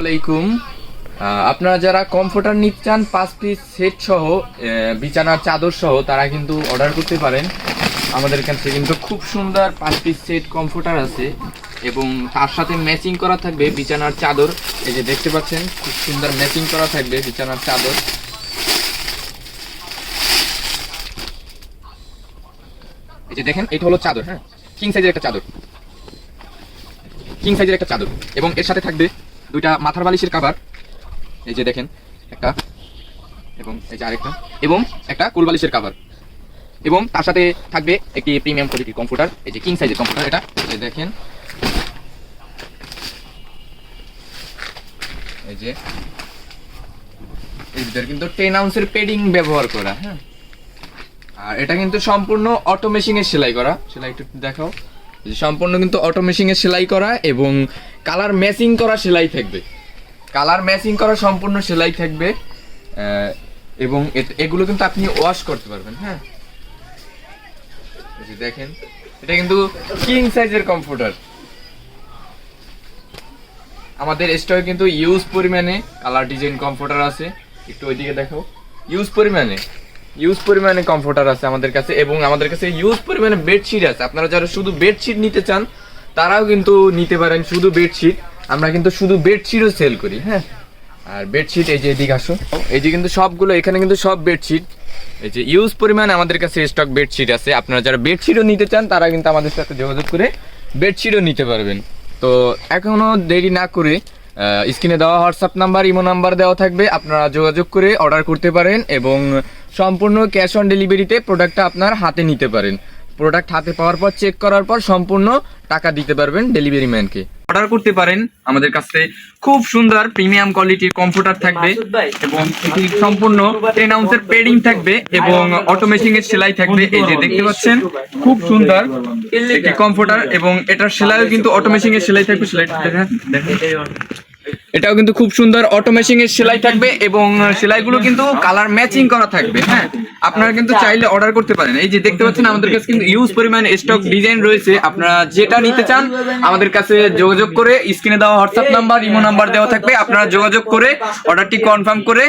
আলাইকুম। আপনারা যারা কমফোর্টার নিতে চান 5 পিস সেট সহ বিছানার চাদর সহ তারা কিন্তু অর্ডার করতে পারেন। আমাদের কাছে কিন্তু খুব সুন্দর 5 পিস সেট কমফোর্টার আছে এবং তার সাথে ম্যাচিং করা থাকবে বিছানার চাদর। এই যে দেখতে পাচ্ছেন খুব সুন্দর ম্যাচিং করা থাকবে বিছানার চাদর। এই যে দেখেন এটা হলো চাদর, হ্যাঁ, কিং সাইজের একটা চাদর, কিং সাইজের একটা চাদর এবং এর সাথে থাকবে দুইটা মাথার বালিশের কভার। এই যে দেখেন একটা এবং এই যে আরেকটা এবং একটা কোল বালিশের কভার এবং তার সাথে থাকবে একটি প্রিমিয়াম কোয়ালিটির কমফোর্টার। এই যে কিং সাইজের কমফোর্টার এটা। এই দেখেন এই যে এর ভিতরে কিন্তু 10 আউন্সের পেডিং ব্যবহার করা, হ্যাঁ, আর এটা কিন্তু সম্পূর্ণ অটো মেশিনে সেলাই করা। সেলাই একটু দেখাও। সম্পূর্ণ কিন্তু অটো মেশিনে সেলাই করা এবং কালার ম্যাচিং করা সেলাই থাকবে, কালার ম্যাচিং করা সম্পূর্ণ সেলাই থাকবে এবং এগুলো কিন্তু আপনি ওয়াশ করতে পারবেন, হ্যাঁ। এই যে দেখেন এটা কিন্তু কিং সাইজের কমফোর্টার। আমাদের স্টকে কিন্তু ইউজ পরিমাণে কালার ডিজাইন কমফোর্টার আছে। একটু ওইদিকে দেখাও। ইউজ পরিমাণে কমফোর্টার আছে আমাদের কাছে এবং আমাদের কাছে ইউজ পরিমাণে বেডশিট আছে। আপনারা যারা শুধু বেডশিট নিতে চান তারাও কিন্তু নিতে পারেন। শুধু বেডশিট, আমরা কিন্তু শুধু বেডশিটও সেল করি, হ্যাঁ। আর বেডশিট এই যে এদিকে আসো, এই যে কিন্তু সবগুলো এখানে কিন্তু সব বেডশিট। এই যে ইউজ পরিমাণে আমাদের কাছে স্টক বেডশিট আছে। আপনারা যারা বেডশিটও নিতে চান তারা কিন্তু আমাদের সাথে যোগাযোগ করে বেডশিটও নিতে পারবেন। তো এখনো দেরি না করে স্ক্রিনে দেওয়া হোয়াটসঅ্যাপ নাম্বার, ইমো নাম্বার দেওয়া থাকবে, আপনারা যোগাযোগ করে অর্ডার করতে পারেন এবং সম্পূর্ণ ক্যাশ অন ডেলিভারিতে প্রোডাক্টটা আপনার হাতে নিতে পারেন। প্রোডাক্ট হাতে পাওয়ার পর চেক করার পর সম্পূর্ণ টাকা দিতে পারবেন ডেলিভারি ম্যানকে। অর্ডার করতে পারেন। আমাদের কাছে খুব সুন্দর প্রিমিয়াম কোয়ালিটির কমফোর্টার থাকবে এবং এটি সম্পূর্ণ 10 আউন্সের পেডিং থাকবে এবং অটো মেশিনের সেলাই থাকবে। এই যে দেখতে পাচ্ছেন খুব সুন্দর একটি কমফোর্টার এবং এটার সেলাইও কিন্তু অটো মেশিনের সেলাই থাকবে। সেলাইটা দেখেন, এটাও কিন্তু খুব সুন্দর অটো মেশিনের সেলাই থাকবে এবং সেলাইগুলো কিন্তু কালার ম্যাচিং করা থাকবে, হ্যাঁ। আপনারা কিন্তু চাইলে অর্ডার করতে পারেন। এই যে দেখতে পাচ্ছেন আমাদের কাছে কিন্তু ইউজ পরিমাণ স্টক ডিজাইন রয়েছে। আপনারা যেটা নিতে চান আমাদের কাছে যোগাযোগ করে স্ক্রিনে দেওয়া হোয়াটসঅ্যাপ নাম্বার, ইমো নাম্বার দেওয়া থাকবে, আপনারা যোগাযোগ করে অর্ডারটি কনফার্ম করে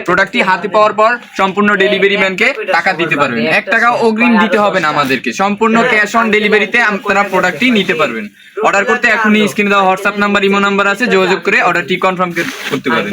প্রোডাক্টটি হাতে পাওয়ার পর সম্পূর্ণ ডেলিভারি ম্যানকে টাকা দিতে পারবেন। 1 টাকাও অগ্রিম দিতে হবে না আমাদেরকে, সম্পূর্ণ ক্যাশ অন ডেলিভারিতে আপনারা প্রোডাক্টটি নিতে পারবেন। অর্ডার করতে এখনই স্ক্রিনে দেওয়া হোয়াটসঅ্যাপ নাম্বার, ইমো নাম্বার আছে, যোগাযোগ করে অর্ডারটি কনফার্ম করতে পারবেন।